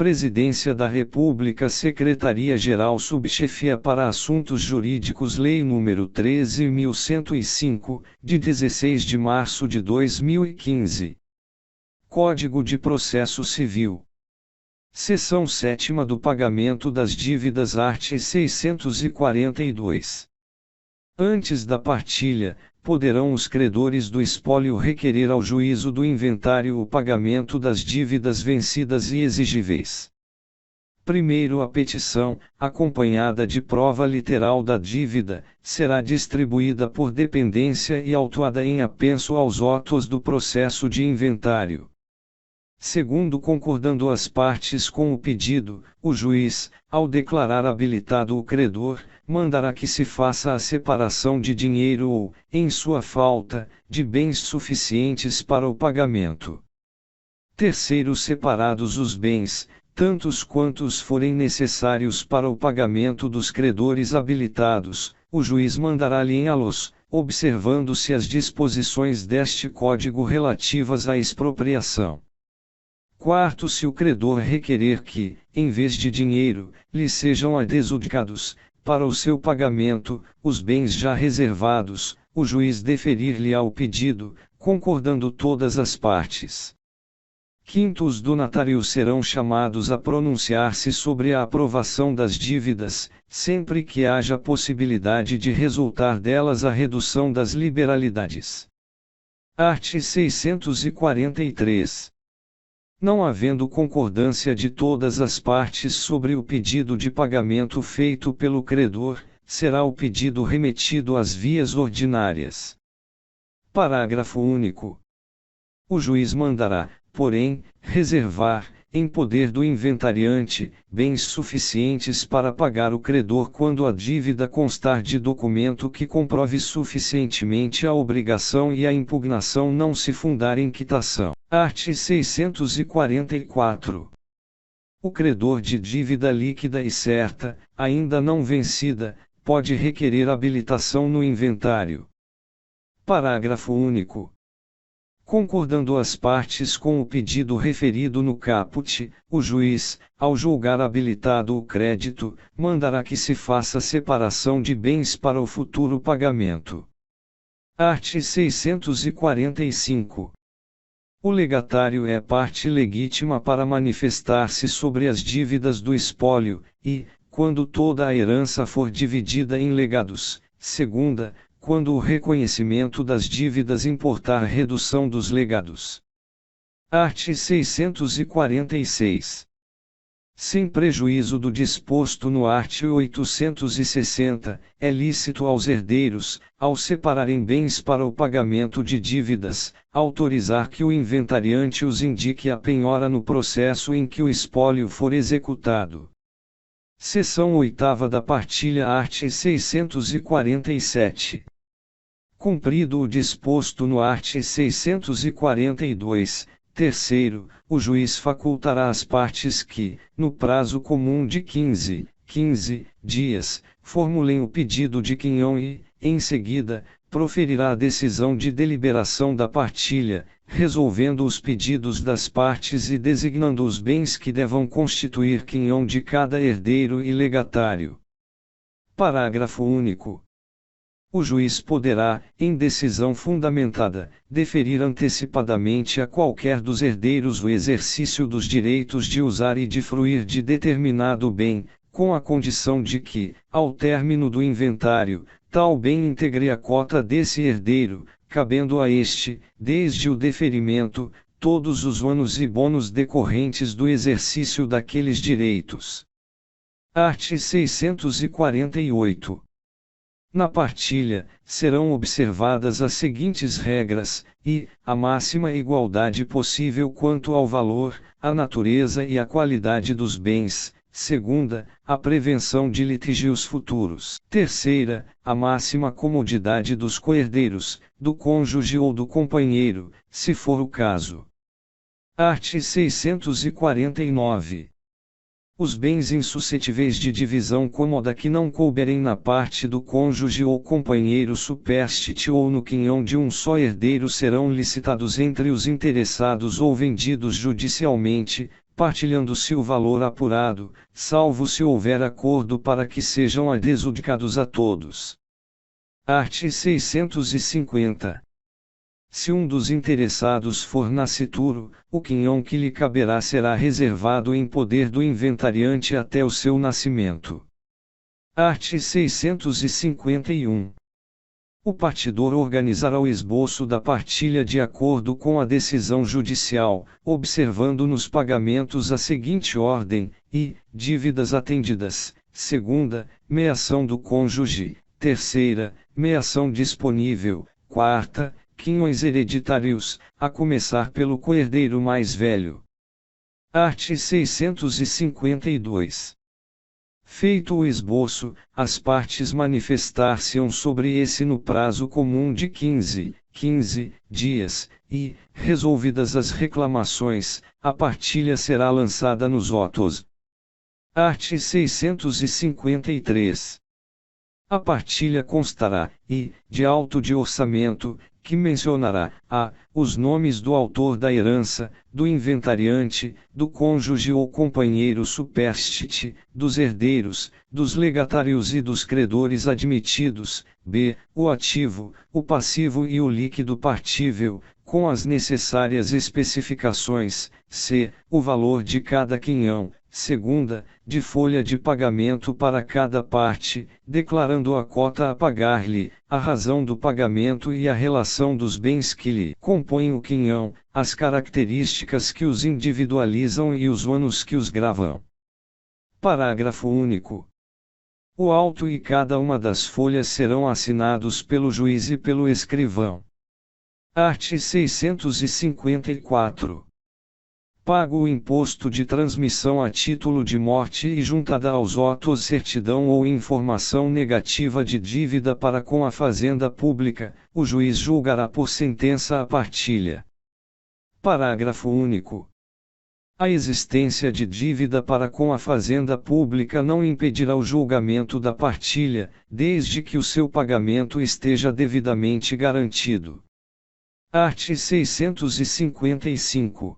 Presidência da República, Secretaria-Geral Subchefia para Assuntos Jurídicos, Lei nº 13.105, de 16 de março de 2015. Código de Processo Civil. Seção 7ª do Pagamento das Dívidas, art. 642. Antes da partilha, poderão os credores do espólio requerer ao juízo do inventário o pagamento das dívidas vencidas e exigíveis. Primeiro, a petição, acompanhada de prova literal da dívida, será distribuída por dependência e autuada em apenso aos autos do processo de inventário. Segundo, concordando as partes com o pedido, o juiz, ao declarar habilitado o credor, mandará que se faça a separação de dinheiro ou, em sua falta, de bens suficientes para o pagamento. Terceiro, separados os bens, tantos quantos forem necessários para o pagamento dos credores habilitados, o juiz mandará aliená-los, observando-se as disposições deste Código relativas à expropriação. Quarto, se o credor requerer que, em vez de dinheiro, lhe sejam adjudicados, para o seu pagamento, os bens já reservados, o juiz deferir-lhe-á o pedido, concordando todas as partes. Quinto, os donatários serão chamados a pronunciar-se sobre a aprovação das dívidas, sempre que haja possibilidade de resultar delas a redução das liberalidades. Art. 643. Não havendo concordância de todas as partes sobre o pedido de pagamento feito pelo credor, será o pedido remetido às vias ordinárias. Parágrafo único. O juiz mandará, porém, reservar, em poder do inventariante, bens suficientes para pagar o credor quando a dívida constar de documento que comprove suficientemente a obrigação e a impugnação não se fundar em quitação. Art. 644. O credor de dívida líquida e certa, ainda não vencida, pode requerer habilitação no inventário. Parágrafo único. Concordando as partes com o pedido referido no caput, o juiz, ao julgar habilitado o crédito, mandará que se faça separação de bens para o futuro pagamento. Art. 645. O legatário é parte legítima para manifestar-se sobre as dívidas do espólio, e, quando toda a herança for dividida em legados, segunda, quando o reconhecimento das dívidas importar redução dos legados. Art. 646. Sem prejuízo do disposto no art. 860, é lícito aos herdeiros, ao separarem bens para o pagamento de dívidas, autorizar que o inventariante os indique a penhora no processo em que o espólio for executado. Seção 8ª da partilha, art. 647. Cumprido o disposto no art. 642, terceiro, o juiz facultará às partes que, no prazo comum de 15 dias, formulem o pedido de quinhão e, em seguida, proferirá a decisão de deliberação da partilha, resolvendo os pedidos das partes e designando os bens que devam constituir quinhão de cada herdeiro e legatário. Parágrafo único. O juiz poderá, em decisão fundamentada, deferir antecipadamente a qualquer dos herdeiros o exercício dos direitos de usar e de fruir de determinado bem, com a condição de que, ao término do inventário, tal bem integre a cota desse herdeiro, cabendo a este, desde o deferimento, todos os ônus e bônus decorrentes do exercício daqueles direitos. Art. 648. Na partilha, serão observadas as seguintes regras, e, a máxima igualdade possível quanto ao valor, a natureza e a qualidade dos bens. Segunda, a prevenção de litígios futuros. Terceira, a máxima comodidade dos coherdeiros, do cônjuge ou do companheiro, se for o caso. Art. 649. Os bens insuscetíveis de divisão cômoda que não couberem na parte do cônjuge ou companheiro superstite ou no quinhão de um só herdeiro serão licitados entre os interessados ou vendidos judicialmente, partilhando-se o valor apurado, salvo se houver acordo para que sejam adjudicados a todos. Art. 650. Se um dos interessados for nascituro, o quinhão que lhe caberá será reservado em poder do inventariante até o seu nascimento. Art. 651. O partidor organizará o esboço da partilha de acordo com a decisão judicial, observando nos pagamentos a seguinte ordem: I. Dívidas atendidas. Segunda, meação do cônjuge. Terceira, meação disponível. Quarta, quinhões hereditários, a começar pelo coerdeiro mais velho. Art. 652. Feito o esboço, as partes manifestar-se-ão sobre esse no prazo comum de 15 dias, e, resolvidas as reclamações, a partilha será lançada nos autos. Art. 653. A partilha constará, e, de auto de orçamento, que mencionará, a, os nomes do autor da herança, do inventariante, do cônjuge ou companheiro superstite, dos herdeiros, dos legatários e dos credores admitidos, b, o ativo, o passivo e o líquido partível, com as necessárias especificações, c, o valor de cada quinhão. Segunda, de folha de pagamento para cada parte, declarando a cota a pagar-lhe, a razão do pagamento e a relação dos bens que lhe compõem o quinhão, as características que os individualizam e os ônus que os gravam. Parágrafo único. O auto e cada uma das folhas serão assinados pelo juiz e pelo escrivão. Art. 654. Pago o imposto de transmissão a título de morte e juntada aos autos certidão ou informação negativa de dívida para com a fazenda pública, o juiz julgará por sentença a partilha. Parágrafo único. A existência de dívida para com a fazenda pública não impedirá o julgamento da partilha, desde que o seu pagamento esteja devidamente garantido. Art. 655.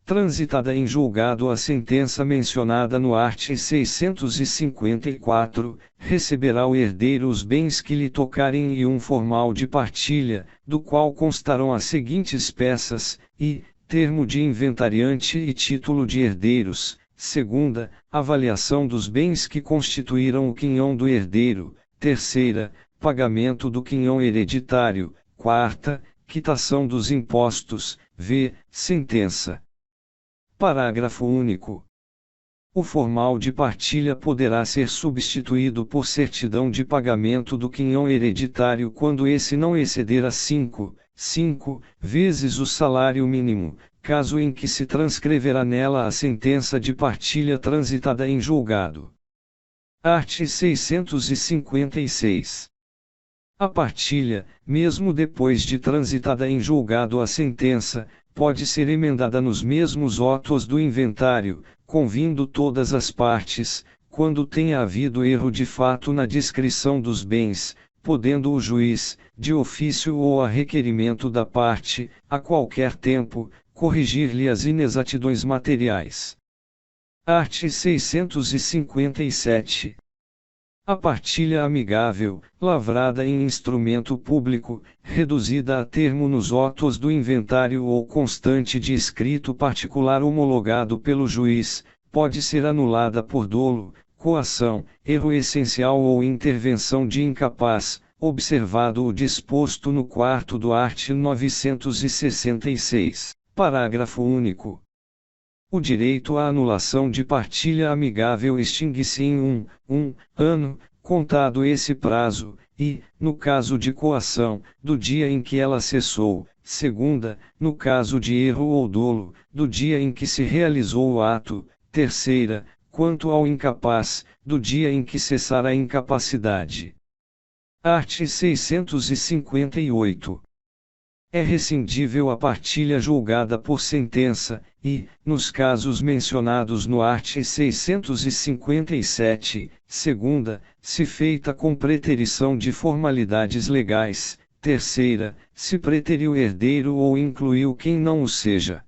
Transitada em julgado a sentença mencionada no art. 654, receberá o herdeiro os bens que lhe tocarem e um formal de partilha, do qual constarão as seguintes peças, e, termo de inventariante e título de herdeiros. Segunda, avaliação dos bens que constituíram o quinhão do herdeiro. Terceira, pagamento do quinhão hereditário. Quarta, quitação dos impostos. V. Sentença. Parágrafo único. O formal de partilha poderá ser substituído por certidão de pagamento do quinhão hereditário quando esse não exceder a 5 vezes o salário mínimo, caso em que se transcreverá nela a sentença de partilha transitada em julgado. Art. 656. A partilha, mesmo depois de transitada em julgado a sentença, pode ser emendada nos mesmos autos do inventário, convindo todas as partes, quando tenha havido erro de fato na descrição dos bens, podendo o juiz, de ofício ou a requerimento da parte, a qualquer tempo, corrigir-lhe as inexatidões materiais. Art. 657. A partilha amigável, lavrada em instrumento público, reduzida a termo nos autos do inventário ou constante de escrito particular homologado pelo juiz, pode ser anulada por dolo, coação, erro essencial ou intervenção de incapaz, observado o disposto no quarto do art. 966, parágrafo único. O direito à anulação de partilha amigável extingue-se em um ano, contado esse prazo, e, no caso de coação, do dia em que ela cessou. Segunda, no caso de erro ou dolo, do dia em que se realizou o ato. Terceira, quanto ao incapaz, do dia em que cessar a incapacidade. Art. 658. É rescindível a partilha julgada por sentença, e, nos casos mencionados no art. 657, segunda, se feita com preterição de formalidades legais. Terceira, se preteriu herdeiro ou incluiu quem não o seja.